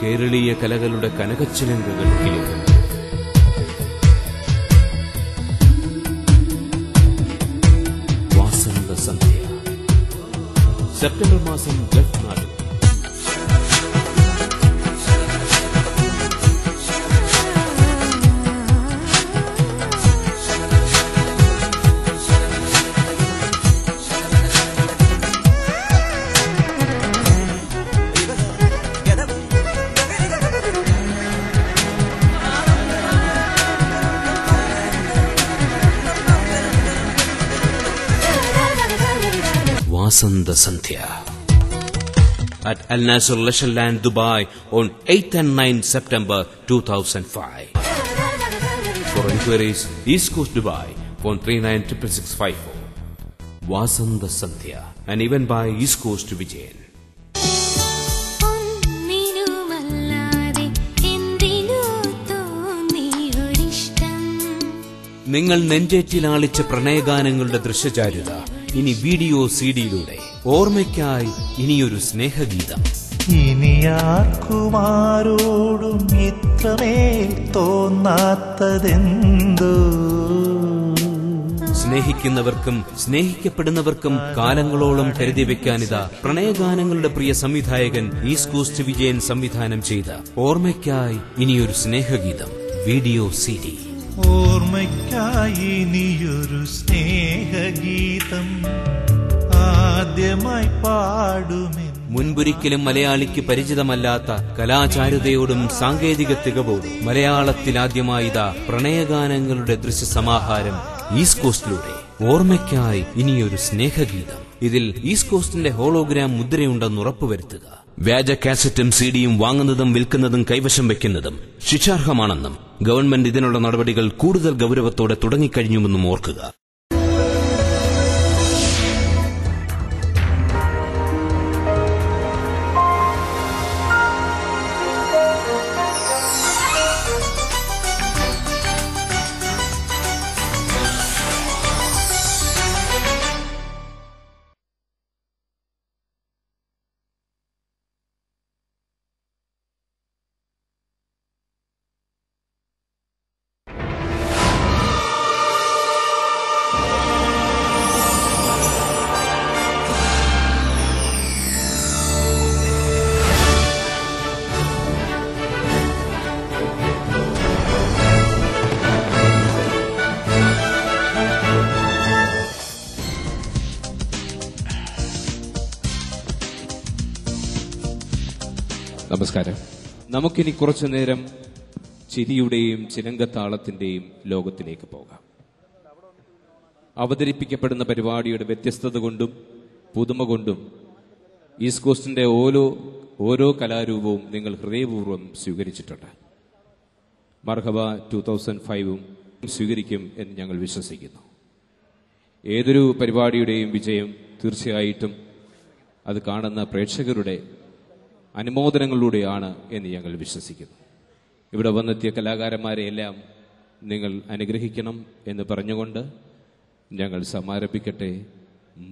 കേരളീയ കലകളുടെ കനകച്ചിലങ്കകൾ കിളിക്കുന്നു. വാസന്ത സന്ധ്യ. സെപ്റ്റംബർ മാസം ഗൾഫ് നാട്. Vasanta Sandhya at Al Nasser Leisure Land, Dubai on 8th and 9th September 2005. For inquiries, East Coast Dubai, phone 396664. Vasanta Sandhya, an event by East Coast Vijayan. നിങ്ങൾ നെഞ്ചേറ്റിലാളിച്ച പ്രണയഗാനങ്ങളുടെ ദൃശ്യചാരുത ഇനി video സിഡിയിലൂടെ. ഓർമ്മയ്ക്കായി ഇനിയൊരു സ്നേഹഗീതം. ഇനിയാർക്കുമാരോടും ഇത്രമേൽ തോന്നാത്തതെന്തോ. സ്നേഹിക്കുന്നവർക്കും സ്നേഹിക്കപ്പെടുന്നവർക്കും കാലങ്ങളോളം കരുതി വെക്കാനിതാ പ്രണയഗാനങ്ങളുടെ പ്രിയ സംവിധായകൻ ഈസ്റ്റ് കോസ്റ്റ് വിജയൻ സംവിധാനം ചെയ്ത ഓർമ്മയ്ക്കായി ഇനിയൊരു സ്നേഹഗീതം വീഡിയോ സിഡി. ഓർമ്മയ്ക്കായി ഇനിയൊരു സ്നേഹഗീതം ആദ്യമായി പാടുമേ. മുൻപൊരിക്കലും മലയാളിക്ക് പരിചിതമല്ലാത്ത കലാചാരുതയോടും സാങ്കേതിക തികവോടും മലയാളത്തിലാദ്യമായിതാ പ്രണയഗാനങ്ങളുടെ ദൃശ്യസമാഹാരം ഈസ്റ്റ് കോസ്റ്റിലൂടെ. ഓർമ്മയ്ക്കായി ഇനിയൊരു സ്നേഹഗീതം. ഇതിൽ ഈസ്റ്റ് കോസ്റ്റിന്റെ ഹോളോഗ്രാം മുദ്രയുണ്ടെന്ന് ഉറപ്പുവരുത്തുക. വ്യാജ കാസറ്റും സിഡിയും വാങ്ങുന്നതും വിൽക്കുന്നതും കൈവശം വയ്ക്കുന്നതും ശിക്ഷാർഹമാണെന്നും ഗവൺമെന്റ് ഇതിനുള്ള നടപടികൾ കൂടുതൽ ഗൌരവത്തോടെ തുടങ്ങിക്കഴിഞ്ഞുവെന്നും ഓർക്കുക. നമസ്കാരം. നമുക്കിനി കുറച്ചു നേരം ചിരിയുടെയും ചിലങ്കത്താളത്തിന്റെയും ലോകത്തിലേക്ക് പോകാം. അവതരിപ്പിക്കപ്പെടുന്ന പരിപാടിയുടെ വ്യത്യസ്തത കൊണ്ടും പുതുമ കൊണ്ടും ഈസ്റ്റ് കോസ്റ്റിന്റെ ഓരോ കലാരൂപവും നിങ്ങൾ ഹൃദയപൂർവ്വം സ്വീകരിച്ചിട്ടുണ്ട്. മർഹബ 2005 സ്വീകരിക്കും എന്ന് ഞങ്ങൾ വിശ്വസിക്കുന്നു. ഏതൊരു പരിപാടിയുടെയും വിജയം തീർച്ചയായിട്ടും അത് കാണുന്ന പ്രേക്ഷകരുടെ അനുമോദനങ്ങളിലൂടെയാണ് എന്ന് ഞങ്ങൾ വിശ്വസിക്കുന്നു. ഇവിടെ വന്നെത്തിയ കലാകാരന്മാരെയെല്ലാം നിങ്ങൾ അനുഗ്രഹിക്കണം എന്ന് പറഞ്ഞുകൊണ്ട് ഞങ്ങൾ സമാരംഭിക്കട്ടെ.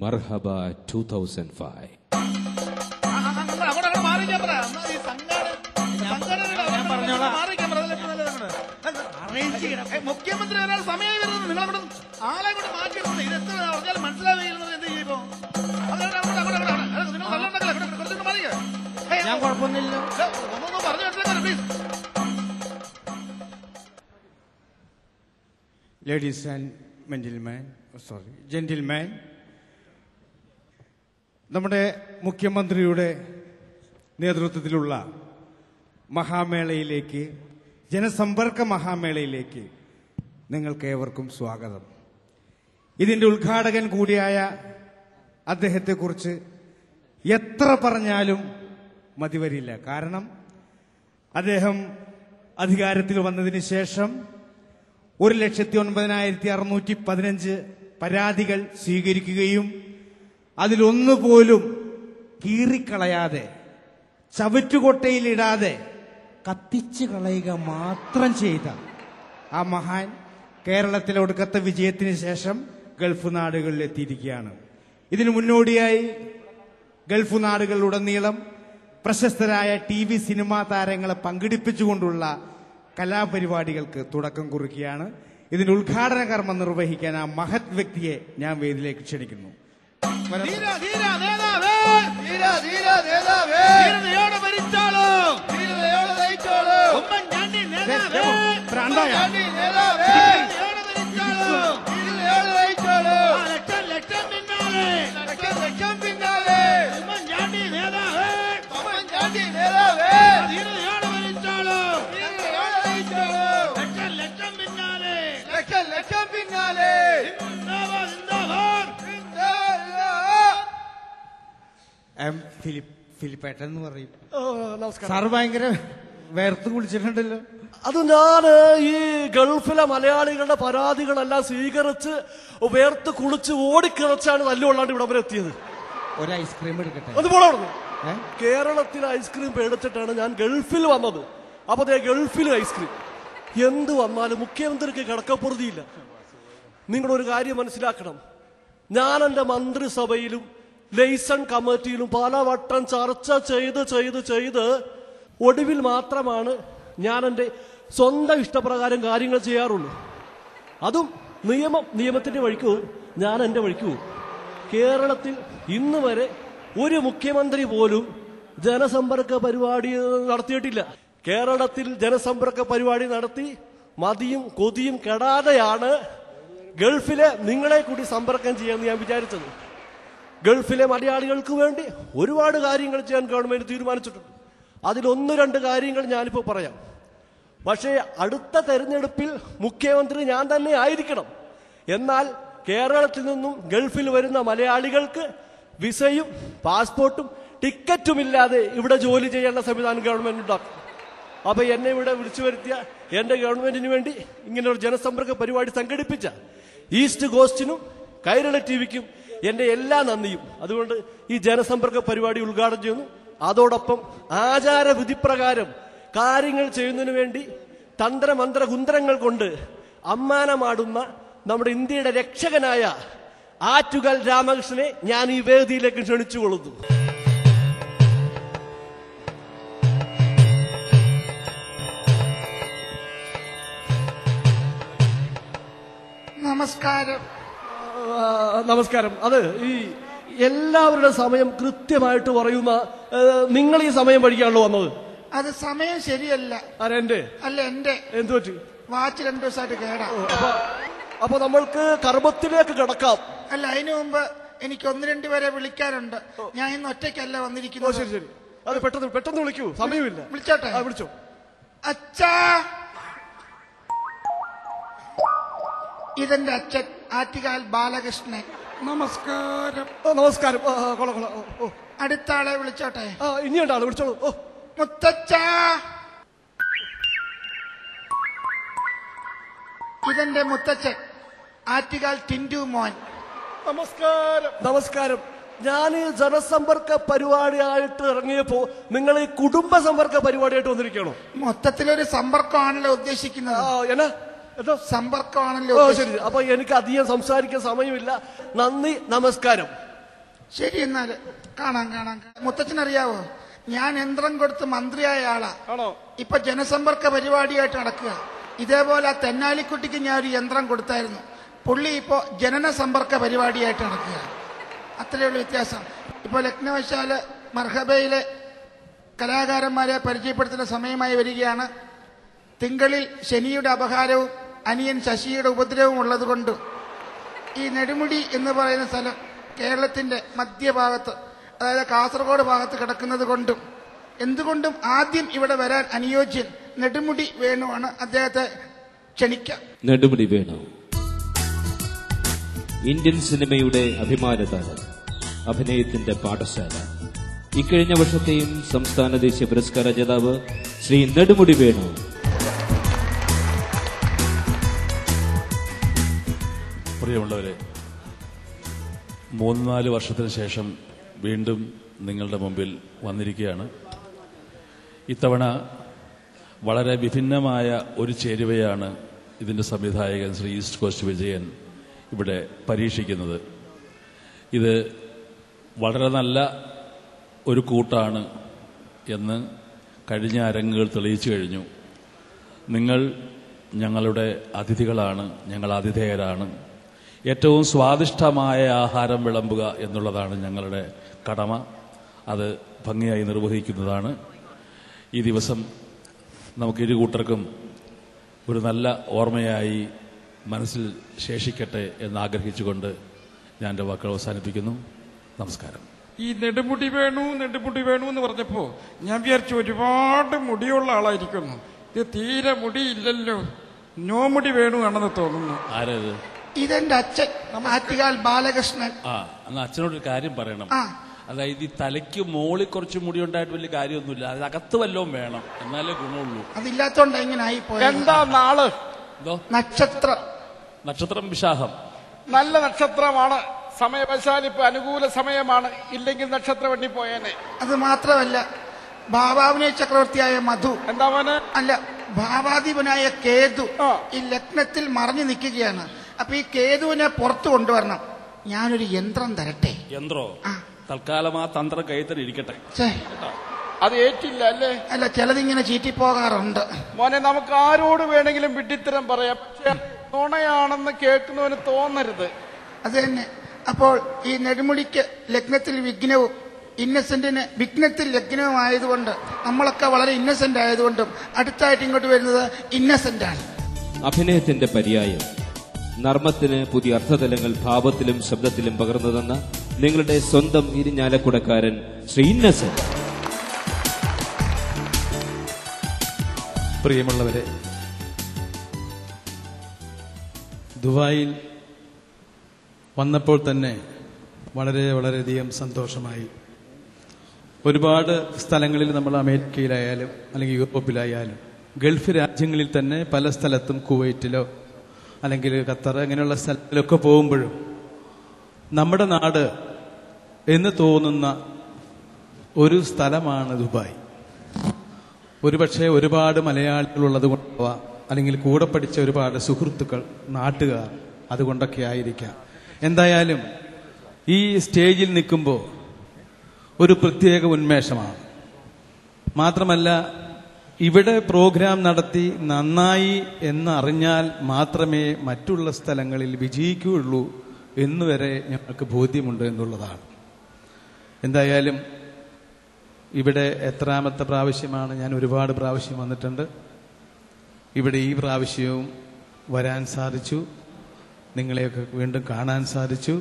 മർഹബ 2005. മുഖ്യമന്ത്രി ഒരാൾ സമയം വരുന്നത് നിങ്ങളവിടെ ആളെ കൊണ്ട് മാറ്റിയിരുന്നത് ഇത് എത്ര പറഞ്ഞാലും മനസ്സിലാവുകയുള്ളത്. എന്ത് ചെയ്യുമ്പോ ഞാൻ കുഴപ്പമൊന്നുമില്ല ഒന്നൊന്നും പറഞ്ഞു മനസ്സിലാക്കാൻ പ്ലീസ്. ലേഡീസ് ആൻഡ് ജെന്റിൽമാൻ, നമ്മുടെ മുഖ്യമന്ത്രിയുടെ നേതൃത്വത്തിലുള്ള മഹാമേളയിലേക്ക്, ജനസമ്പർക്ക മഹാമേളയിലേക്ക് നിങ്ങൾക്ക് ഏവർക്കും സ്വാഗതം. ഇതിന്റെ ഉദ്ഘാടകൻ കൂടിയായ അദ്ദേഹത്തെക്കുറിച്ച് എത്ര പറഞ്ഞാലും മതിവരില്ല. കാരണം അദ്ദേഹം അധികാരത്തിൽ വന്നതിന് ശേഷം 1,09,615 പരാതികൾ സ്വീകരിക്കുകയും അതിലൊന്നുപോലും കീറിക്കളയാതെ ചവറ്റുകൊട്ടയിലിടാതെ കത്തിച്ചു കളയുക മാത്രം ചെയ്ത ആ മഹാൻ കേരളത്തിലെ ഒടുക്കത്തെ വിജയത്തിന് ശേഷം ഗൾഫ് നാടുകളിൽ എത്തിയിരിക്കുകയാണ്. ഇതിനു മുന്നോടിയായി ഗൾഫ് നാടുകളിലുടനീളം പ്രശസ്തരായ TV സിനിമാ താരങ്ങളെ പങ്കെടുപ്പിച്ചുകൊണ്ടുള്ള കലാപരിപാടികൾക്ക് തുടക്കം കുറിക്കുകയാണ്. ഇതിന്റെ ഉദ്ഘാടന കർമ്മം നിർവഹിക്കാൻ ആ മഹത് വ്യക്തിയെ ഞാൻ വേദിയിലേക്ക് ക്ഷണിക്കുന്നു. ഫിലിപ്പേട്ടൻ എന്ന് പറയും. സാറ് ഭയങ്കര വേർത്ത് കുളിച്ചിട്ടുണ്ടല്ലോ. അത് ഞാൻ ഈ ഗൾഫിലെ മലയാളികളുടെ പരാതികളെല്ലാം സ്വീകരിച്ച് വേർത്ത് കുളിച്ച് ഓടിക്കിളച്ചാണ് തല്ലുകൊള്ളാണ്ട് ഇവിടെ വരെ എത്തിയത്. ഒരു ഐസ്ക്രീം എടുക്കട്ടെ. അതുപോലെ കേരളത്തിൽ ഐസ്ക്രീം പേടിച്ചിട്ടാണ് ഞാൻ ഗൾഫിൽ വന്നത്. അപ്പൊ ഗൾഫിൽ ഐസ്ക്രീം എന്ത് വന്നാലും മുഖ്യമന്ത്രിക്ക് കിടക്കപ്പുറതിയില്ല. നിങ്ങളൊരു കാര്യം മനസ്സിലാക്കണം, ഞാൻ എന്റെ മന്ത്രിസഭയിലും ലൈസൺ കമ്മിറ്റിയിലും പലവട്ടം ചർച്ച ചെയ്ത് ഒടുവിൽ മാത്രമാണ് ഞാൻ എൻ്റെ സ്വന്തം ഇഷ്ടപ്രകാരം കാര്യങ്ങൾ ചെയ്യാറുള്ളൂ. അതും നിയമത്തിന്റെ വഴിക്ക് പോകും, ഞാൻ എൻ്റെ വഴിക്ക് പോകും. കേരളത്തിൽ ഇന്ന് വരെ ഒരു മുഖ്യമന്ത്രി പോലും ജനസമ്പർക്ക പരിപാടി നടത്തിയിട്ടില്ല. കേരളത്തിൽ ജനസമ്പർക്ക പരിപാടി നടത്തി മതിയും കൊതിയും കെടാതെയാണ് ഗൾഫിലെ നിങ്ങളെ കൂടി സമ്പർക്കം ചെയ്യാമെന്ന് ഞാൻ വിചാരിച്ചത്. ഗൾഫിലെ മലയാളികൾക്ക് വേണ്ടി ഒരുപാട് കാര്യങ്ങൾ ചെയ്യാൻ ഗവൺമെന്റ് തീരുമാനിച്ചിട്ടുണ്ട്. അതിലൊന്ന് രണ്ട് കാര്യങ്ങൾ ഞാനിപ്പോൾ പറയാം. പക്ഷേ അടുത്ത തെരഞ്ഞെടുപ്പിൽ മുഖ്യമന്ത്രി ഞാൻ തന്നെ ആയിരിക്കണം. എന്നാൽ കേരളത്തിൽ നിന്നും ഗൾഫിൽ വരുന്ന മലയാളികൾക്ക് വിസയും പാസ്പോർട്ടും ടിക്കറ്റുമില്ലാതെ ഇവിടെ ജോലി ചെയ്യാനുള്ള സംവിധാനം ഗവൺമെന്റ് ഉണ്ടാക്കും. അപ്പൊ എന്നെ ഇവിടെ വിളിച്ചു വരുത്തിയ എന്റെ ഗവൺമെന്റിന് വേണ്ടി ഇങ്ങനെ ഒരു ജനസമ്പർക്ക പരിപാടി സംഘടിപ്പിച്ച ഈസ്റ്റ് കോസ്റ്റിനും കൈരളി TVക്കും എന്റെ എല്ലാ നന്ദിയും. അതുകൊണ്ട് ഈ ജനസമ്പർക്ക പരിപാടി ഉദ്ഘാടനം ചെയ്യുന്നു. അതോടൊപ്പം ആചാരവിധിപ്രകാരം കാര്യങ്ങൾ ചെയ്യുന്നതിന് വേണ്ടി തന്ത്രമന്ത്ര കുന്ത്രങ്ങൾ കൊണ്ട് അമ്മാനമാടുന്ന നമ്മുടെ ഇന്ത്യയുടെ രക്ഷകനായ ആറ്റുകാൽ രാമകൃഷ്ണനെ ഞാൻ ഈ വേദിയിലേക്ക് ക്ഷണിച്ചുകൊള്ളുന്നു. നമസ്കാരം. അത് ഈ എല്ലാവരുടെ സമയം കൃത്യമായിട്ട് പറയുന്ന നിങ്ങൾ ഈ സമയം പഠിക്കാണല്ലോ വന്നത്. അത് സമയം ശരിയല്ല. എന്റെ അല്ല എന്റെ എന്തു പറ്റി? വാച്ച് 2 ദിവസമായിട്ട് കേടാ. അപ്പൊ നമ്മൾക്ക് കർമ്മത്തിലേക്ക് കിടക്കാം. അല്ല, അതിനു മുമ്പ് എനിക്ക് 1-2 പേരെ വിളിക്കാനുണ്ട്. ഞാൻ ഇന്ന് ഒറ്റയ്ക്കല്ല വന്നിരിക്കുന്നത്. ശരി. അത് പെട്ടെന്ന് വിളിക്കൂ, സമയമില്ല. വിളിച്ചോട്ടെ? വിളിച്ചോ. അച്ഛാ, ഇതെന്റെ അച്ഛൻ ആറ്റുകാൽ ബാലകൃഷ്ണൻ. നമസ്കാരം. നമസ്കാരം. അടുത്ത ആളെ വിളിച്ചോട്ടെ? ഇനിയുണ്ടാളെ വിളിച്ചോളൂ. മുത്തച്ഛ, ഇതെന്റെ മുത്തച്ഛൻ ആറ്റുകാൽ ടിൻഡു മോൻ. നമസ്കാരം. ഞാൻ ജനസമ്പർക്ക പരിപാടിയായിട്ട് ഇറങ്ങിയപ്പോ നിങ്ങൾ ഈ കുടുംബ സമ്പർക്ക പരിപാടിയായിട്ട് വന്നിരിക്കണോ? മൊത്തത്തിലൊരു സമ്പർക്കമാണല്ലോ ഉദ്ദേശിക്കുന്നത്. സമ്പർക്കമാണല്ലോ. ശരി. അപ്പൊ എനിക്ക് അധികം സംസാരിക്കാൻ സമയമില്ല. നന്ദി, നമസ്കാരം. ശരി, എന്നാല് കാണാം. മുത്തച്ഛനറിയാവോ, ഞാൻ യന്ത്രം കൊടുത്ത് മന്ത്രിയായ ആളാ. ഇപ്പൊ ജനസമ്പർക്ക പരിപാടിയായിട്ട് നടക്കുക. ഇതേപോലെ ആ തെന്നാലിക്കുട്ടിക്ക് ഞാൻ ഒരു യന്ത്രം കൊടുത്തായിരുന്നു. പുള്ളി ഇപ്പോ ജനന സമ്പർക്ക പരിപാടിയായിട്ട് നടക്കുക. അത്രയുള്ള വ്യത്യാസം. ഇപ്പൊ ലഗ്നവശാല് മർഹബയിലെ കലാകാരന്മാരെ പരിചയപ്പെടുത്തുന്ന സമയമായി വരികയാണ്. തിങ്കളിൽ ശനിയുടെ അപഹാരവും അനിയൻ ശശിയുടെ ഉപദ്രവവും ഉള്ളതുകൊണ്ട് ഈ നെടുമുടി എന്ന് പറയുന്ന സ്ഥലം കേരളത്തിന്റെ മധ്യഭാഗത്ത്, അതായത് കാസർഗോഡ് ഭാഗത്ത് കിടക്കുന്നത് കൊണ്ടും എന്തുകൊണ്ടും ആദ്യം ഇവിടെ വരാൻ അനുയോജ്യൻ നെടുമുടി വേണുവാണ്. അദ്ദേഹത്തെ ക്ഷണിക്കാം. നെടുമുടി വേണു ഇന്ത്യൻ സിനിമയുടെ അഭിമാന താരം, അഭിനയത്തിന്റെ പാഠശാല. ഇക്കഴിഞ്ഞ വർഷത്തെയും സംസ്ഥാന ദേശീയ പുരസ്കാര ജേതാവ് ശ്രീ നെടുമുടി വേണു. പ്രിയമുള്ളവരെ, 3-4 വർഷത്തിന് ശേഷം വീണ്ടും നിങ്ങളുടെ മുമ്പിൽ വന്നിരിക്കുകയാണ്. ഇത്തവണ വളരെ വിഭിന്നമായ ഒരു ചേരുവയാണ് ഇതിൻ്റെ സംവിധായകൻ ശ്രീ ഈസ്റ്റ് കോസ്റ്റ് വിജയൻ ഇവിടെ പരീക്ഷിക്കുന്നത്. ഇത് വളരെ നല്ല ഒരു കൂട്ടാണ് എന്ന് കഴിഞ്ഞ അരങ്ങുകൾ തെളിയിച്ചു കഴിഞ്ഞു. നിങ്ങൾ ഞങ്ങളുടെ അതിഥികളാണ്, ഞങ്ങൾ ആതിഥേയരാണ്. ഏറ്റവും സ്വാദിഷ്ടമായ ആഹാരം വിളമ്പുക എന്നുള്ളതാണ് ഞങ്ങളുടെ കടമ. അത് ഭംഗിയായി നിർവഹിക്കുന്നതാണ്. ഈ ദിവസം നമുക്ക് ഇരു കൂട്ടർക്കും ഒരു നല്ല ഓർമ്മയായി മനസ്സിൽ ശേഷിക്കട്ടെ എന്നാഗ്രഹിച്ചുകൊണ്ട് ഞാൻ എൻ്റെ വാക്കുകൾ അവസാനിപ്പിക്കുന്നു. നമസ്കാരം. ഈ നെടുമുടി വേണു എന്ന് പറഞ്ഞപ്പോ ഞാൻ വിചാരിച്ചു ഒരുപാട് മുടിയുള്ള ആളായിരിക്കുന്നു. ഇത് തീരെ മുടിയില്ലല്ലോ, നോമുടി വേണു ആണെന്ന് തോന്നുന്നു. ആരത്? ഇതെന്റെ അച്ഛൻ ആറ്റുകാൽ ബാലകൃഷ്ണൻ. അന്ന് അച്ഛനോടൊരു കാര്യം പറയണം. അതായത് ഈ തലയ്ക്ക് മോളിൽ കുറച്ച് മുടി ഉണ്ടായിട്ട് വലിയ കാര്യമൊന്നുമില്ല, അതിനകത്ത് വല്ലതും വേണം, എന്നാലേ ഗുണമുള്ളൂ. അതില്ലാത്തോണ്ട് എങ്ങനെ ആയി പോയത്? എന്താ നാള്? നക്ഷത്രം വിശാഖം. നല്ല നക്ഷത്രമാണ്. സമയവശാൽ ഇപ്പൊ അനുകൂല സമയമാണ്, ഇല്ലെങ്കിൽ നക്ഷത്രം എണ്ണിപ്പോയേനെ. അത് മാത്രമല്ല, ഭാവാഭിനയ ചക്രവർത്തിയായ മധു അല്ല ഭാവാധിപനായ കേതു ഈ ലഗ്നത്തിൽ മറഞ്ഞു നിൽക്കുകയാണ്. അപ്പൊ ഈ കേതുവിനെ പുറത്തു കൊണ്ടുവരണം. ഞാനൊരു യന്ത്രം തരട്ടെ. യന്ത്രോ? തൽക്കാലം ആ തന്ത്രം കൈത്തന്നെ ഇരിക്കട്ടെ. അത് ഏറ്റില്ല അല്ലേ? അല്ല, ചിലതിങ്ങനെ ചീറ്റിപ്പോകാറുണ്ട്. മോനെ, നമുക്ക് ആരോട് വേണമെങ്കിലും വിഡ്ഢിത്തരം പറയാം, പക്ഷെ നുണയാണെന്ന് കേൾക്കുന്നവന് തോന്നരുത്. അത് തന്നെ. അപ്പോൾ ഈ നെടുമുടിക്ക് ലഗ്നത്തിൽ വിഘ്നവും ഇന്നസെന്റിന് വിഘ്നത്തിൽ ലഗ്നവും ആയതുകൊണ്ട് നമ്മളൊക്കെ വളരെ ഇന്നസെന്റ് ആയതുകൊണ്ടും അടുത്തായിട്ട് ഇങ്ങോട്ട് വരുന്നത് ഇന്നസെന്റ് ആണ്. അഭിനയത്തിന്റെ പര്യായം നർമ്മത്തിന് പുതിയ അർത്ഥതലങ്ങൾ ഭാവത്തിലും ശബ്ദത്തിലും പകർന്നു തന്ന നിങ്ങളുടെ സ്വന്തം ഇരിഞ്ഞാലക്കുടക്കാരൻ ശ്രീ ഇന്നസെന്റ്. പ്രിയമുള്ളവരെ, ദുബായിൽ വന്നപ്പോൾ തന്നെ വളരെയധികം സന്തോഷമായി. ഒരുപാട് സ്ഥലങ്ങളിൽ നമ്മൾ അമേരിക്കയിലായാലും അല്ലെങ്കിൽ യൂറോപ്പിലായാലും ഗൾഫ് രാജ്യങ്ങളിൽ തന്നെ പല സ്ഥലത്തും കുവൈറ്റിലോ അല്ലെങ്കിൽ ഖത്തർ അങ്ങനെയുള്ള സ്ഥലത്തിലൊക്കെ പോകുമ്പോഴും നമ്മുടെ നാട് എന്ന് തോന്നുന്ന ഒരു സ്ഥലമാണ് ദുബായ്. ഒരുപക്ഷെ ഒരുപാട് മലയാളികളുള്ളത് കൊണ്ടാവാം, അല്ലെങ്കിൽ കൂടെ പഠിച്ച ഒരുപാട് സുഹൃത്തുക്കൾ, നാട്ടുകാർ, അതുകൊണ്ടൊക്കെ ആയിരിക്കാം. എന്തായാലും ഈ സ്റ്റേജിൽ നിൽക്കുമ്പോൾ ഒരു പ്രത്യേക ഉന്മേഷമാണ്. മാത്രമല്ല, ഇവിടെ പ്രോഗ്രാം നടത്തി നന്നായി എന്നറിഞ്ഞാൽ മാത്രമേ മറ്റുള്ള സ്ഥലങ്ങളിൽ വിജയിക്കുകയുള്ളൂ എന്നുവരെ ഞങ്ങൾക്ക് ബോധ്യമുണ്ട് എന്നുള്ളതാണ്. എന്തായാലും ഇവിടെ എത്രാമത്തെ പ്രാവശ്യമാണ്? ഞാൻ ഒരുപാട് പ്രാവശ്യം വന്നിട്ടുണ്ട്. ഇവിടെ ഈ പ്രാവശ്യവും വരാൻ സാധിച്ചു, നിങ്ങളെയൊക്കെ വീണ്ടും കാണാൻ സാധിച്ചു.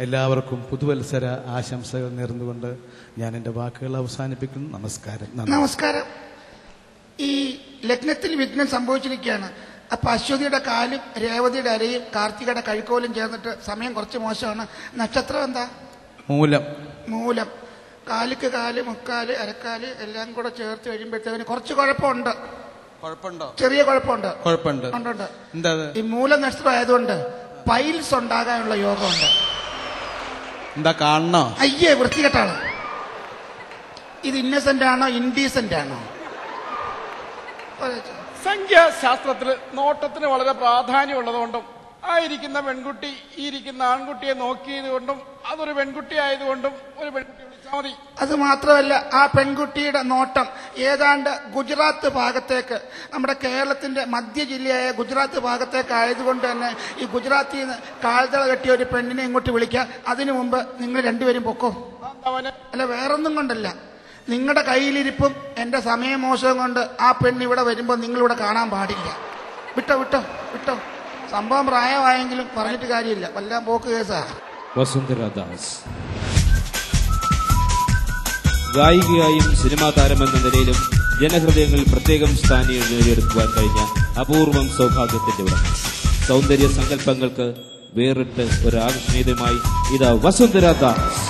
എല്ലാവർക്കും പുതുവത്സര ആശംസകൾ നേർന്നുകൊണ്ട് ഞാൻ എൻ്റെ വാക്കുകൾ അവസാനിപ്പിക്കുന്നു. നമസ്കാരം. നമസ്കാരം. ഈ ലഗ്നത്തിൽ വിഘ്നം സംഭവിച്ചിരിക്കുകയാണ്. അപ്പൊ അശ്വതിയുടെ കാലും രേവതിയുടെ അരയും കാർത്തികയുടെ കഴുക്കോലും ചേർന്നിട്ട് സമയം കുറച്ച് മോശമാണ്. നക്ഷത്രം എന്താ? മൂലം. കാലിക്ക് കാല്, മുക്കാല്, അരക്കാല് എല്ലാം കൂടെ ചേർത്ത് കഴിയുമ്പോഴത്തേക്കിന് കുറച്ച് കുഴപ്പമുണ്ട്. ചെറിയ കുഴപ്പമുണ്ട്. ഈ മൂല നക്ഷത്രം ആയതുകൊണ്ട് പൈൽസ് ഉണ്ടാകാനുള്ള യോഗമുണ്ട്. എന്താ കാണണോ? അയ്യേ, വൃത്തികെട്ടാണ്. ഇത് ഇന്നസെന്റ് ആണോ ഇൻഡീസെന്റ് ആണോ? സംഖ്യാശാസ്ത്രത്തിൽ നോട്ടത്തിന് വളരെ പ്രാധാന്യമുള്ളതുകൊണ്ടും ആയിരിക്കുന്ന പെൺകുട്ടി ഈ ഇരിക്കുന്ന ആൺകുട്ടിയെ നോക്കിയത് കൊണ്ടും അതൊരു പെൺകുട്ടി ആയതുകൊണ്ടും ഒരു പെൺകുട്ടി വിളിച്ചാൽ മതി. അത് മാത്രമല്ല, ആ പെൺകുട്ടിയുടെ നോട്ടം ഏതാണ്ട് ഗുജറാത്ത് ഭാഗത്തേക്ക്, നമ്മുടെ കേരളത്തിന്റെ മധ്യ ജില്ലയായ ഗുജറാത്ത് ഭാഗത്തേക്ക് ആയതുകൊണ്ട് തന്നെ ഈ ഗുജറാത്തിൽ നിന്ന് കാൽത്തള കെട്ടിയ ഒരു പെണ്ണിനെ ഇങ്ങോട്ട് വിളിക്കാം. അതിനു മുമ്പ് നിങ്ങൾ രണ്ടുപേരും പൊക്കോ. അല്ല, വേറൊന്നും കൊണ്ടല്ല, നിങ്ങളുടെ കയ്യിലിരിപ്പും എന്റെ സമയമോശവും കൊണ്ട് ആ പെണ്ണ് ഇവിടെ വരുമ്പോൾ നിങ്ങളിവിടെ കാണാൻ പാടില്ല. വിട്ടോ. സംഭവം പ്രായമായെങ്കിലും പറഞ്ഞിട്ട് കാര്യമില്ല, വല്ലാം പോക്ക് കേസാ. വസുന്ധരാദാസ് ഗായികയായും സിനിമാ താരമെന്ന നിലയിലും ജനഹൃദയങ്ങളിൽ പ്രത്യേകം സ്ഥാനം നേടിയെടുക്കുവാൻ കഴിഞ്ഞ അപൂർവം സൗഭാഗ്യത്തിന്റെ ഉടമ. സൗന്ദര്യ സങ്കല്പങ്ങൾക്ക് വേറിട്ട് ഒരു ആകർഷണീയതയുമായി ഇതാ വസുന്ധരാദാസ്.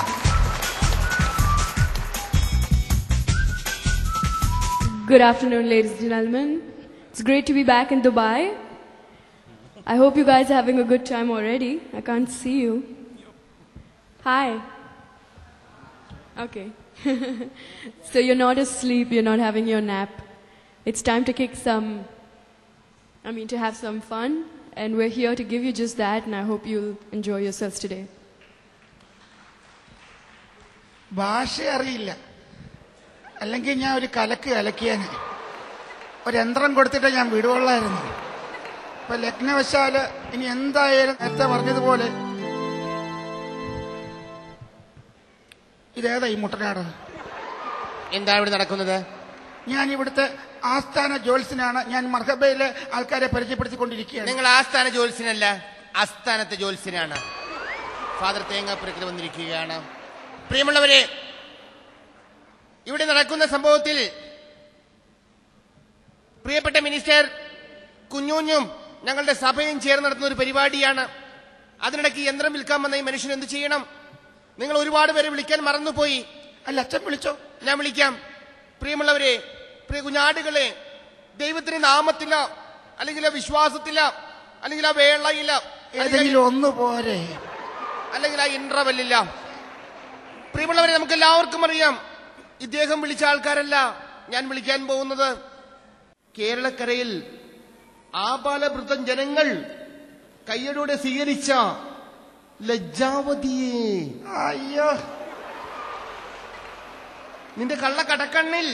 Good afternoon, ladies and gentlemen. It's great to be back in Dubai. I hope you guys are having a good time already. I can't see you. Hi. Okay. So you're not asleep, you're not having your nap. It's time to to have some fun. And we're here to give you just that, and I hope you'll enjoy yourselves today. ഭാഷ അറിയില്ല, അല്ലെങ്കിൽ ഞാൻ ഒരു കലക്കിയാന്. ഒരു യന്ത്രം കൊടുത്തിട്ട് ഞാൻ വിടുകൊള്ളായിരുന്നു. ഇപ്പൊ ലഗ്നവശാല് ഇനി എന്തായാലും നേരത്തെ പറഞ്ഞതുപോലെ ഇതേതാ ഈ മുട്ടനാട്? എന്താ ഇവിടെ നടക്കുന്നത്? ഞാൻ ഇവിടുത്തെ ആസ്ഥാന ജോത്സ്യനാണ്. ഞാൻ മർഹബയിലെ ആൾക്കാരെ പരിചയപ്പെടുത്തിക്കൊണ്ടിരിക്കുകയാണ്. നിങ്ങൾ ആസ്ഥാന ജോത്സ്യനല്ല, ആസ്ഥാനത്തെ ജോത്സ്യനാണ്. ഫാദർ തേങ്ങാപ്പുരത്തിൽ വന്നിരിക്കുകയാണ്. പ്രിയമുള്ളവരെ, ഇവിടെ നടക്കുന്ന സംഭവത്തിൽ പ്രിയപ്പെട്ട മിനിസ്റ്റർ കുഞ്ഞുഞ്ഞും ഞങ്ങളുടെ സഭയും ചേർന്ന് നടത്തുന്ന ഒരു പരിപാടിയാണ്. അതിനിടയ്ക്ക് യന്ത്രം വിൽക്കാൻ വന്ന ഈ മനുഷ്യൻ എന്ത് ചെയ്യണം? നിങ്ങൾ ഒരുപാട് പേരെ വിളിക്കാൻ മറന്നുപോയി. അല്ല, അച്ഛൻ വിളിച്ചോ? ഞാൻ വിളിക്കാം. പ്രിയമുള്ളവരെ, പ്രിയ കുഞ്ഞാടുകളെ, ദൈവത്തിന് നാമത്തില്ല, അല്ലെങ്കിൽ ആ വിശ്വാസത്തില്ല, അല്ലെങ്കിൽ ആ വേളയില്ല, ഏതെങ്കിലും ഒന്ന് പോരെ, അല്ലെങ്കിൽ ആ ഇന്റർവെല്ലില്ല. പ്രിയമുള്ളവരെ, നമുക്ക് എല്ലാവർക്കും അറിയാം, ഇദ്ദേഹം വിളിച്ച ആൾക്കാരല്ല ഞാൻ വിളിക്കാൻ പോകുന്നത്. കേരളക്കരയിൽ ആബാലവൃദ്ധം ജനങ്ങൾ കയ്യടോടെ സ്വീകരിച്ച ലജ്ജാവതിയെ. അയ്യോ, നിന്റെ കള്ള കടക്കണ്ണിൽ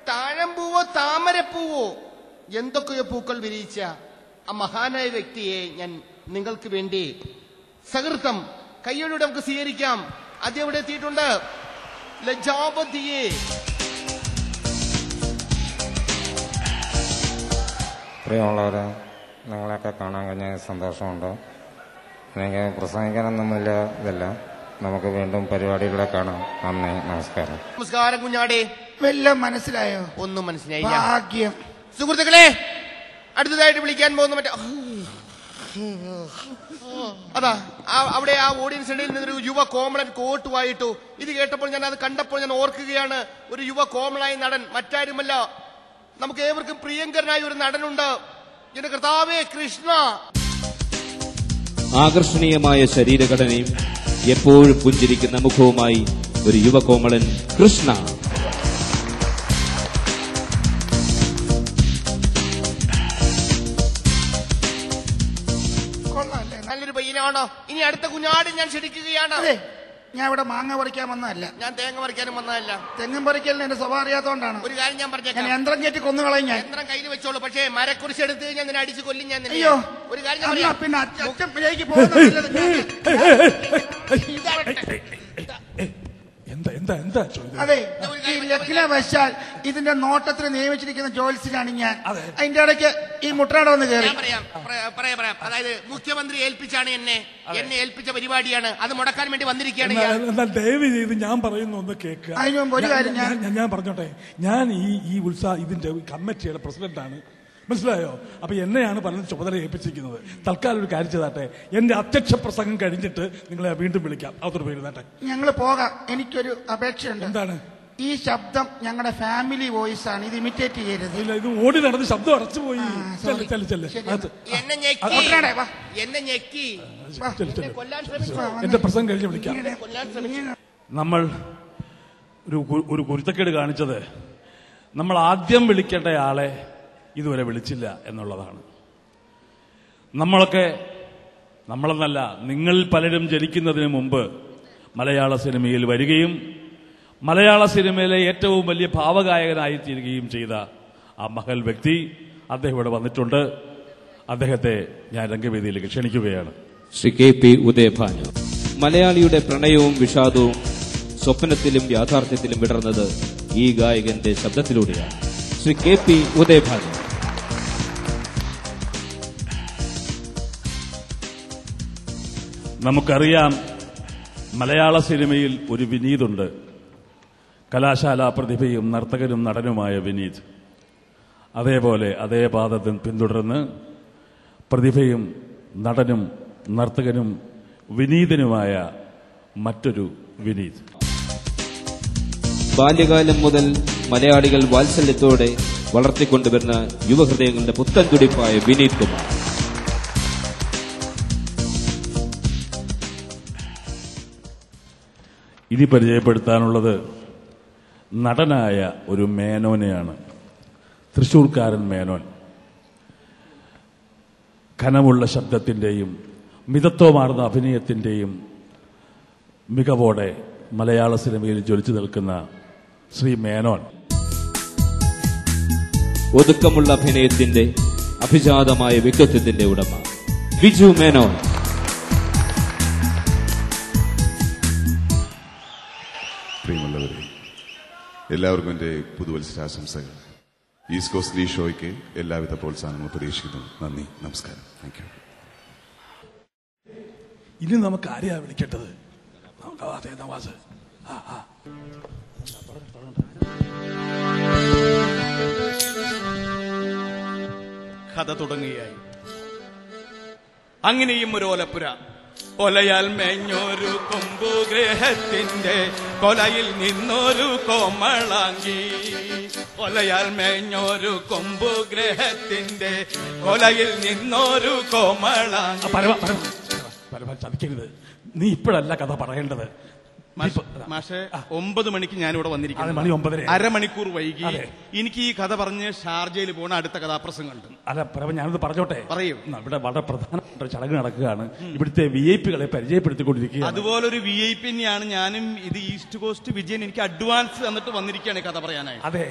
താഴമ്പൂവോ താമരപ്പൂവോ എന്തൊക്കെയോ പൂക്കൾ വിരിയിച്ച ആ മഹാനായ വ്യക്തിയെ ഞാൻ നിങ്ങൾക്ക് വേണ്ടി സഹൃദം കയ്യോടെ നമുക്ക് സ്വീകരിക്കാം. അദ്ദേഹം ഇവിടെ എത്തിയിട്ടുണ്ട്. ലജ്ജാവതിയെ. പ്രിയമുള്ളവരെ, നിങ്ങളെയൊക്കെ കാണാൻ കഴിഞ്ഞ സന്തോഷമുണ്ട്. എനിക്ക് പ്രസംഗിക്കാനൊന്നുമില്ല, ഇതല്ല. നമുക്ക് വീണ്ടും പരിപാടികളെ കാണാം. നന്ദി, നമസ്കാരം. നമസ്കാരം കുഞ്ഞാടേ. വല്ലതും മനസ്സിലായോ? ഒന്നും മനസ്സിലായില്ല. ഭാഗ്യം. സുഹൃത്തുക്കളെ, അടുത്തതായിട്ട് വിളിക്കാൻ പോകുന്ന മറ്റേ അതാ അവിടെ ആ ഓഡിയൻസ് ഇടയിൽ നിന്നൊരു യുവ കോമളൻ കോട്ട് വായിട്ടു. ഇത് കേട്ടപ്പോൾ ഞാൻ അത് കണ്ടപ്പോൾ ഞാൻ ഓർക്കുകയാണ്, ഒരു യുവ കോമളായ നടൻ മറ്റാരുമല്ല, നമുക്ക് ഏവർക്കും പ്രിയങ്കരനായ ഒരു നടനുണ്ട്. എന്റെ കർത്താവേ കൃഷ്ണ. ആകർഷണീയമായ ശരീരഘടനയും എപ്പോഴും പുഞ്ചിരിക്കുന്ന മുഖവുമായി ഒരു യുവകോമളൻ കൃഷ്ണ. നല്ലൊരു പയ്യനാണോ? ഇനി അടുത്ത കുഞ്ഞാട് ഞാൻ ക്ഷണിക്കുകയാണ്. ഞാൻ ഇവിടെ മാങ്ങ പറിക്കാൻ വന്നതല്ല, ഞാൻ തേങ്ങ പറിക്കാനും വന്നതല്ല. തെങ്ങും പറിക്കലിന് എന്റെ സ്വഭാവം അറിയാത്തോണ്ടാണ്. ഒരു കാര്യം ഞാൻ പറഞ്ഞേക്കാം, യന്ത്രം കയറ്റി കൊന്നുകളയും. ഞാൻ യന്ത്രം കയ്യിൽ വെച്ചോളൂ, പക്ഷേ മരക്കുറിച്ച് എടുത്ത് ഞാൻ നിന്നെ അടിച്ച് കൊല്ലും. ഞാൻ അയ്യോ, ഒരു കാര്യം ഞാൻ പറയാം. പിന്നെ അച്ഛൻ പിഴയ്ക്ക് പോകുന്നത് അതെ. ഈ ലഗ്നവശാൽ ഇതിന്റെ നോട്ടത്തിന് നിയമിച്ചിരിക്കുന്ന ജോത്സ്യനാണ് ഞാൻ. അതിന്റെ ഇടയ്ക്ക് ഈ മുട്ടനാട് വന്ന് കയറി. പറയാം. അതായത് മുഖ്യമന്ത്രി ഏൽപ്പിച്ചാണ് എന്നെ ഏൽപ്പിച്ച പരിപാടിയാണ്. അത് മുടക്കാൻ വേണ്ടി വന്നിരിക്കുകയാണ്. ദയവ് ചെയ്ത് ഞാൻ പറയുന്ന ഒന്ന് കേൾക്കുക. അതിന് മുമ്പ് ഒരു കാര്യം ഞാൻ പറഞ്ഞോട്ടെ. ഞാൻ ഈ ഇതിന്റെ കമ്മിറ്റിയുടെ പ്രസിഡന്റാണ്, മനസ്സിലായോ? അപ്പൊ എന്നെയാണ് പലരും ചുമതല ഏൽപ്പിച്ചിരിക്കുന്നത്. തൽക്കാലം ഒരു കാര്യം ചെയ്താട്ടെ, എന്റെ അധ്യക്ഷ പ്രസംഗം കഴിഞ്ഞിട്ട് നിങ്ങളെ വീണ്ടും വിളിക്കാം. അതൊരു പേരുന്നാട്ടെ, ഞങ്ങൾ പോകാം. എനിക്കൊരു അപേക്ഷയുണ്ട്. എന്താണ്? ഈ ശബ്ദം ഞങ്ങളുടെ ഫാമിലി വോയിസ് ആണ്, ഇത് ഇമിറ്റേറ്റ് ചെയ്യരുത്. ഇല്ല, ഇത് ഓടി നടന്ന് ശബ്ദം അടച്ചുപോയി. എന്റെ പ്രസംഗം കഴിഞ്ഞ് വിളിക്കാം. നമ്മൾ ഒരു കുരുത്തക്കേട് കാണിച്ചത്, നമ്മൾ ആദ്യം വിളിക്കേണ്ട ആളെ ഇതുവരെ വിളിച്ചില്ല എന്നുള്ളതാണ്. നമ്മളെന്നല്ല, നിങ്ങൾ പലരും ജനിക്കുന്നതിന് മുമ്പ് മലയാള സിനിമയിൽ വരികയും മലയാള സിനിമയിലെ ഏറ്റവും വലിയ ഭാവഗായകനായിത്തീരുകയും ചെയ്ത ആ മഹൽ വ്യക്തി അദ്ദേഹം ഇവിടെ വന്നിട്ടുണ്ട്. അദ്ദേഹത്തെ ഞാൻ രംഗവേദിയിലേക്ക് ക്ഷണിക്കുകയാണ്. ശ്രീ KP ഉദയഭാനു. മലയാളിയുടെ പ്രണയവും വിഷാദവും സ്വപ്നത്തിലും യാഥാർത്ഥ്യത്തിലും വിടർന്നത് ഈ ഗായകന്റെ ശബ്ദത്തിലൂടെയാണ്. ശ്രീ KP ഉദയഭാനു. നമുക്കറിയാം, മലയാള സിനിമയിൽ ഒരു വിനീതുണ്ട്, കലാശാല പ്രതിഭയും നർത്തകനും നടനുമായ വിനീത്. അതേപോലെ അതേ പാദത്തിൽ പിന്തുടർന്ന് പ്രതിഭയും നടനും നർത്തകനും വിനീതനുമായ മറ്റൊരു വിനീത്. ബാല്യകാലം മുതൽ മലയാളികൾ വാത്സല്യത്തോടെ വളർത്തിക്കൊണ്ടുവരുന്ന യുവഹൃദയങ്ങളുടെ പുത്തൻ തുടിപ്പായ വിനീത് കുമാർ. ഇനി പരിചയപ്പെടുത്താനുള്ളത് നടനായ ഒരു മേനോനെയാണ്, തൃശൂർക്കാരൻ മേനോൻ. കനമുള്ള ശബ്ദത്തിന്റെയും മിതത്വമാർന്ന അഭിനയത്തിന്റെയും മികവോടെ മലയാള സിനിമയിൽ ജ്വലിച്ചു നിൽക്കുന്ന ശ്രീ മേനോൻ. ഒതുക്കമുള്ള അഭിനയത്തിന്റെ അഭിജാതമായ വ്യക്തിത്വത്തിന്റെ ഉടമ ബിജു മേനോൻ. പ്രിയമുള്ളവരെ, എല്ലാവർക്കും എൻ്റെ പുതുവത്സരാശംസകൾ. ഈസ്റ്റ് കോസ്റ്റ് ഷോയ്ക്ക് എല്ലാവിധ പ്രോത്സാഹനവും പ്രതീക്ഷിക്കുന്നു. നന്ദി, നമസ്കാരം. Thank you. ഇനി നമുക്ക് ആരെയാ വിളിക്കേണ്ടത്? അതെ നവാസ്. കഥ തുടങ്ങുകയായി. അങ്ങനെയും ഒരു ഓലപ്പുര. ഒലയാൽ മേഞ്ഞൊരു കൊമ്പുഗ്രഹത്തിന്റെ കൊലയിൽ നിന്നൊരു കോമളാങ്കി. ഒലയാൽ മേഞ്ഞൊരു കൊമ്പുഗ്രഹത്തിന്റെ കൊലയിൽ നിന്നൊരു കോമളാങ്കി. ചതിക്കരുത്, നീ ഇപ്പോഴല്ല കഥ പറയേണ്ടത്. മാഷെ, 9 മണിക്ക് ഞാനിവിടെ വന്നിരിക്കുന്നത്. മണി 9:30. അരമണിക്കൂർ വൈകി. എനിക്ക് ഈ കഥ പറഞ്ഞ് ഷാർജയിൽ പോണ അടുത്ത കഥാപ്രസംഗമുണ്ട്. അല്ല പ്രഭ, ഞാനത് പറഞ്ഞോട്ടെ. പറയൂ. ഇവിടെ വളരെ പ്രധാനപ്പെട്ട ചടങ്ങ് നടക്കുകയാണ്. ഇവിടുത്തെ VIP-കളെ പരിചയപ്പെടുത്തിക്കൊണ്ടിരിക്കുക. അതുപോലൊരു VIP തന്നെയാണ് ഞാനും. ഇത് ഈസ്റ്റ് കോസ്റ്റ് വിജയൻ എനിക്ക് അഡ്വാൻസ് തന്നിട്ട് വന്നിരിക്കുകയാണ് കഥ പറയാനായി. അതെ,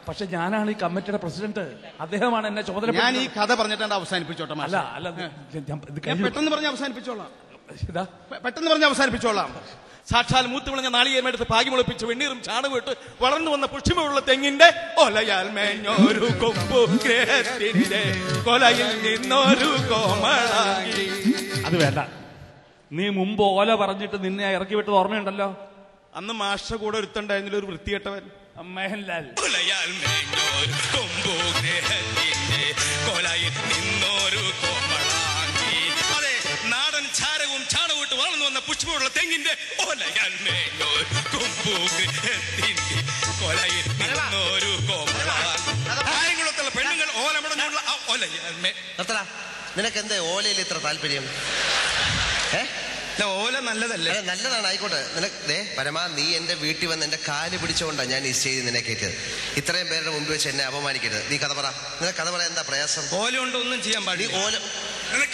പക്ഷെ ഞാനാണ് ഈ കമ്മിറ്റിയുടെ പ്രസിഡന്റ്. അദ്ദേഹമാണ് എന്നെ ചുമതല. ഞാൻ ഈ കഥ പറഞ്ഞിട്ട് അവസാനിപ്പിച്ചോട്ടെ. അല്ല അല്ല, പെട്ടെന്ന് പറഞ്ഞ് അവസാനിപ്പിച്ചോളാം. പെട്ടെന്ന് പറഞ്ഞ് അവസാനിപ്പിച്ചോളാം. സാക്ഷാൽ മൂത്തുവിളഞ്ഞ നാളികേരമെടുത്ത് പാകിമുളപ്പിച്ച് വെണ്ണീറും ചാണകമിട്ട് വളർന്നു വന്ന പുഷ്ടിമുള്ള തെങ്ങിന്റെ ഒലയാൽ മേഞ്ഞൊരു കൊമ്പുഗ്രഹത്തിന്റെ കൊലയിൽ നിന്നൊരു കോമളാങ്കി. അത് വേണ്ട, നീ മുമ്പ് ഓല പറഞ്ഞിട്ട് നിന്നെ ഇറക്കി വിട്ടത് ഓർമ്മയുണ്ടല്ലോ. അന്ന് മാഷ കൂടെ ഒരുത്തുണ്ടായിരുന്നില്ല, ഒരു വൃത്തികെട്ടവൻ മേഹൻലാൽ. ഒലയാൽ മേഞ്ഞൊരു കൊമ്പുഗ്രഹത്തിന്റെ കൊലയിൽ നിന്നൊരു കോമളാങ്കി. അതെ, നാടൻ ചാരവും ചാണകവും വളർന്നു വന്ന പുഷ്പമുള്ള തെങ്ങിന്റെ ഒലയാൽ മേഞ്ഞൊരു കൊമ്പുഗ്രഹത്തിന്റെ കൊലയിൽ നിന്നൊരു കോമളാങ്കി. കാര്യങ്ങളുള്ള പെണ്ണുങ്ങൾ ഓലമുടഞ്ഞുള്ള ഒലയാൽ നിർത്തടാ. നിനക്ക് എന്താ ഓലയിൽ ഇത്ര താല്പര്യം? ഓല നല്ലതല്ലേ? നല്ലതാണ്, ആയിക്കോട്ടെ. നിനക്ക് പരമാ, നീ എന്റെ വീട്ടിൽ വന്ന് എന്റെ കാല് പിടിച്ചുകൊണ്ടാണ് ഞാൻ ഈ സ്റ്റേജിൽ നിന്നെ കയറ്റിയത്. ഇത്രയും പേരുടെ മുമ്പ് വെച്ച് എന്നെ അപമാനിക്കരുത്. നീ കഥ പറ. നിനക്ക് കഥ പറയാൻ എന്താ പ്രയാസം? ഓല കൊണ്ട് ഒന്നും ചെയ്യാൻ പാടില്ല. ഓല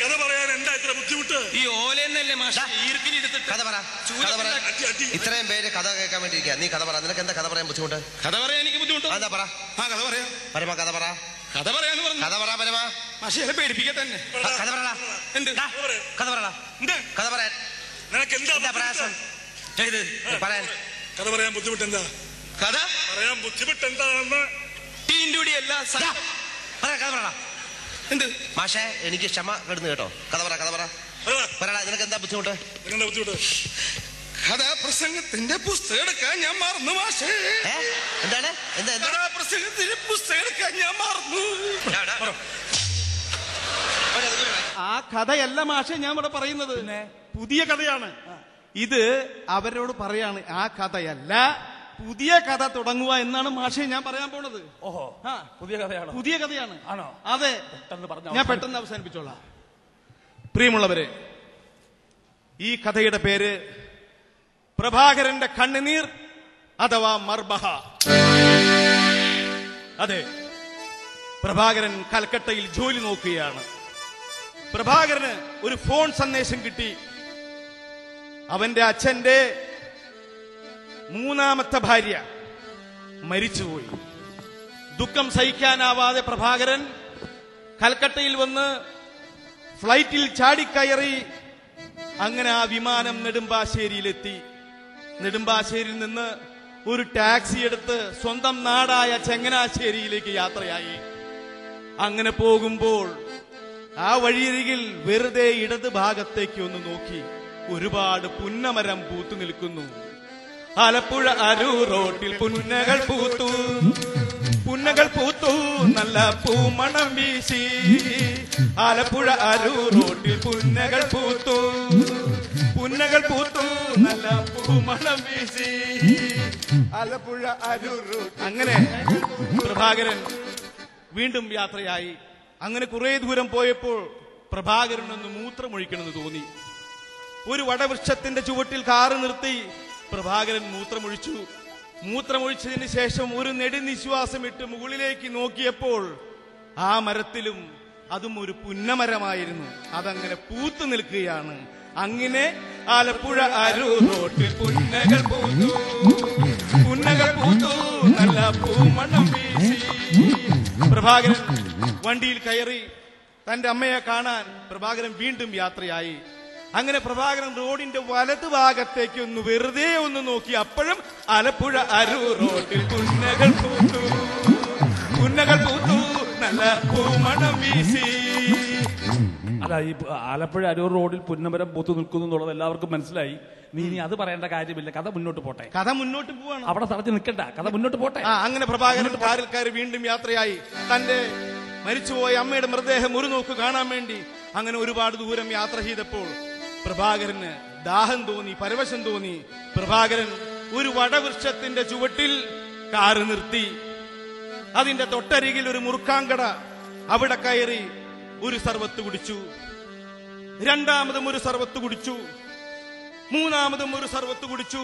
കഥ പറയാൻ എന്താ ഇത്ര ബുദ്ധിമുട്ട്? ഈ ഓലെന്നല്ലേ മാഷ് ഈർക്കിനെടുത്തിട്ട് കഥ പറ. ഇത്രയും പേര് കഥ കേൾക്കാൻ വേണ്ടി ഇരിക്കുക. നീ കഥ പറ. നിനക്ക് എന്താ കഥ പറയാൻ ബുദ്ധിമുട്ട്? കഥ പറയാൻ എനിക്ക് ബുദ്ധിമുട്ട്. എന്താ പറ. കഥ പറയാം പരമ. കഥ പറ. കഥ പറയാന്ന് പറഞ്ഞു. കഥ പറ പരമ. മാഷെ പേടിപ്പിക്കട്ടെ തന്നെ. കഥ പറടാ. എന്ത് കഥ പറടാ. കഥ പറയാൻ നിനക്ക് എന്താ പ്രയാസം? പറയാൻ കഥ പറയാൻ ബുദ്ധിമുട്ട് എന്താ? കഥ പറയാൻ ബുദ്ധിമുട്ട് എന്താണെന്ന് ടീൻഡൂടിയല്ല. കഥ പറടാ. എന്ത് മാഷേ, എനിക്ക് ക്ഷമ കെടുന്നു കേട്ടോ. കഥ പറ. കഥ പറ. പറടാ. നിനക്ക് എന്താ ബുദ്ധിമുട്ട്? കഥാപ്രസംഗത്തിന്റെ പുസ്തകം എടുക്കാൻ ഞാൻ മറന്നു മാഷേ. എന്താണ്? എന്താ കഥാപ്രസംഗത്തിന്റെ പുസ്തകം എടുക്കാൻ ഞാൻ മറന്നു. ആ കഥയല്ല മാഷേ ഞാൻ ഇവിടെ പറയുന്നത്. പുതിയ കഥയാണ് ഇത്. അവരോട് പറയാണ് ആ കഥയല്ല, പുതിയ കഥ തുടങ്ങുക എന്നാണ് മാഷേ ഞാൻ പറയാൻ പോണത്. ഓഹോ, പുതിയ കഥയാണ്. പുതിയ കഥയാണ്. ആണോ? അതെ, ഞാൻ പെട്ടെന്ന് അവസാനിപ്പിച്ചോളാം. പ്രിയമുള്ളവരെ, ഈ കഥയുടെ പേര് പ്രഭാകരന്റെ കണ്ണുനീർ അഥവാ മർബഹ. അതെ, പ്രഭാകരൻ കൽക്കട്ടയിൽ ജോലി നോക്കുകയാണ്. പ്രഭാകരന് ഒരു ഫോൺ സന്ദേശം കിട്ടി. അവന്റെ അച്ഛന്റെ 3ാമത്തെ ഭാര്യ മരിച്ചുപോയി. ദുഃഖം സഹിക്കാനാവാതെ പ്രഭാകരൻ കൽക്കട്ടയിൽ വന്ന് ഫ്ലൈറ്റിൽ ചാടിക്കയറി. അങ്ങനെ ആ വിമാനം നെടുമ്പാശ്ശേരിയിലെത്തി. നെടുമ്പാശ്ശേരിയിൽ നിന്ന് ഒരു ടാക്സി എടുത്ത് സ്വന്തം നാടായ ചങ്ങനാശ്ശേരിയിലേക്ക് യാത്രയായി. അങ്ങനെ പോകുമ്പോൾ ആ വഴിയരികിൽ വെറുതെ ഇടത് ഭാഗത്തേക്ക് ഒന്ന് നോക്കി. ഒരുപാട് പുന്നമരം പൂത്തു നിൽക്കുന്നു. ആലപ്പുഴ അരൂർ റോട്ടിൽ പുന്നകൾ പൂത്തു. പുന്നകൾ പൂത്തു നല്ല പൂമണം വീശി. ആലപ്പുഴ അരൂർ റോട്ടിൽ പുന്നകൾ പൂത്തു. പുന്നകൾ പൂത്തു നല്ല പൂമണം വീശി. ആലപ്പുഴ അരൂർ. അങ്ങനെ പ്രഭാകരൻ വീണ്ടും യാത്രയായി. അങ്ങനെ കുറെ ദൂരം പോയപ്പോൾ പ്രഭാകരനൊന്ന് മൂത്രമൊഴിക്കണമെന്ന് തോന്നി. ഒരു വടവൃക്ഷത്തിന്റെ ചുവട്ടിൽ കാറ് നിർത്തി പ്രഭാകരൻ മൂത്രമൊഴിച്ചു. മൂത്രമൊഴിച്ചതിന് ശേഷം ഒരു നെടുനിശ്വാസം ഇട്ട് മുകളിലേക്ക് നോക്കിയപ്പോൾ ആ മരത്തിലും അതും ഒരു പുന്നമരമായിരുന്നു. അതങ്ങനെ പൂത്തു നിൽക്കുകയാണ്. അങ്ങനെ ആലപ്പുഴ അരൂർ റോട്ടിൽ പുന്നകൾ പൂത്തു. പുന്നകൾ പൂത്തു പൂമണം വീശി. പ്രഭാകരൻ വണ്ടിയിൽ കയറി തന്റെ അമ്മയെ കാണാൻ പ്രഭാകരൻ വീണ്ടും യാത്രയായി. അങ്ങനെ പ്രഭാകരൻ റോഡിന്റെ വലതു ഭാഗത്തേക്ക് ഒന്ന് വെറുതെ ഒന്ന് നോക്കി. അപ്പോഴും ആലപ്പുഴ അരൂർ റോഡിൽ പുന്നകൾ പൂത്തു, പുന്നകൾ പൂത്തു, നല്ല പൂമണം വീശി. അല്ല, ഈ ആലപ്പുഴ അരൂർ റോഡിൽ പുന്നമരം പൂത്തു നിൽക്കുന്നു എന്നുള്ളത് എല്ലാവർക്കും മനസ്സിലായി. നീ ഇനി അത് പറയേണ്ട കാര്യമില്ല, കഥ മുന്നോട്ട് പോട്ടെ. കഥ മുന്നോട്ട് പോവാണ്, അവിടെ തറച്ച് നിൽക്കണ്ട, കഥ മുന്നോട്ട് പോട്ടെ. അങ്ങനെ പ്രഭാകരൻ കാറിൽ കയറി വീണ്ടും യാത്രയായി. തന്റെ മരിച്ചുപോയ അമ്മയുടെ മൃതദേഹം ഒരു നോക്ക് കാണാൻ വേണ്ടി അങ്ങനെ ഒരുപാട് ദൂരം യാത്ര ചെയ്തപ്പോൾ പ്രഭാകരന് ദാഹം തോന്നി, പരവശം തോന്നി. പ്രഭാകരൻ ഒരു വടവൃക്ഷത്തിന്റെ ചുവട്ടിൽ കാറ് നിർത്തി. അതിന്റെ തൊട്ടരികിൽ ഒരു മുറുക്കാങ്കട, അവിടെ കയറി ഒരു സർവത്ത് കുടിച്ചു. രണ്ടാമതും ഒരു സർവത്ത് കുടിച്ചു. മൂന്നാമതും ഒരു സർവത്ത് കുടിച്ചു.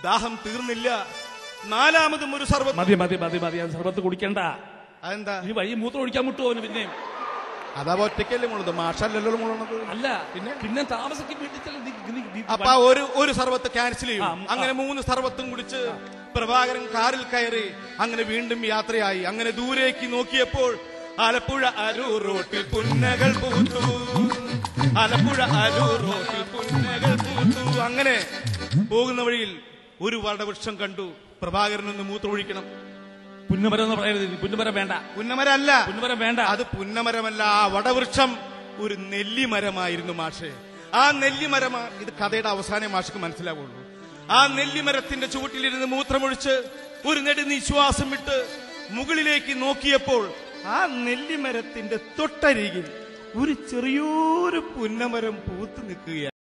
ദാഹം തീർന്നില്ല. നാലാമതും ഒരു സർവത്ത്. മതി മതി മതി മതി, സർവത്ത് കുടിക്കണ്ട. അതെന്താ? ഈ വഴി മൂത്രം ഒഴിക്കാൻ മുട്ടുമോ പിന്നെയും? അതാ ഒറ്റയ്ക്കല്ലേ മുള്ളത്, മാഷല്ലല്ലോ മുളണത്. അല്ല, പിന്നെ താമസിക്കും വീട്ടിൽ. അപ്പൊ ഒരു സർവത്ത് ക്യാൻസൽ ചെയ്യും. അങ്ങനെ 3 സർവത്തും കുടിച്ച് പ്രഭാകരൻ കാറിൽ കയറി അങ്ങനെ വീണ്ടും യാത്രയായി. അങ്ങനെ ദൂരേക്ക് നോക്കിയപ്പോൾ ആലപ്പുഴ അരൂർ റോട്ടിൽ പുന്നകൾ പൂത്തു, ആലപ്പുഴ അരൂർ റോട്ടിൽ പുന്നകൾ പൂത്തു. അങ്ങനെ പോകുന്ന വഴിയിൽ ഒരു വടവൃക്ഷം കണ്ടു. പ്രഭാകരനൊന്ന് മൂത്രമൊഴിക്കണം. പുന്നമരം എന്ന് പറയരുത്, പുന്നമരം വേണ്ട. പുന്നമരമല്ല, പുന്നമരം വേണ്ട. അത് പുന്നമരമല്ല. ആ വടവൃക്ഷം ഒരു നെല്ലിമരമായിരുന്നു മാഷെ. ആ നെല്ലിമരമാ. ഇത് കഥയുടെ അവസാനം മാഷക്ക് മനസ്സിലാവുള്ളൂ. ആ നെല്ലിമരത്തിന്റെ ചുവട്ടിലിരുന്ന് മൂത്രമൊഴിച്ച് ഒരു നെടുനിശ്വാസം വിട്ട് മുകളിലേക്ക് നോക്കിയപ്പോൾ ആ നെല്ലിമരത്തിന്റെ തൊട്ടരികിൽ ഒരു ചെറിയൊരു പുന്നമരം പൂത്തു നിൽക്കുകയാണ്.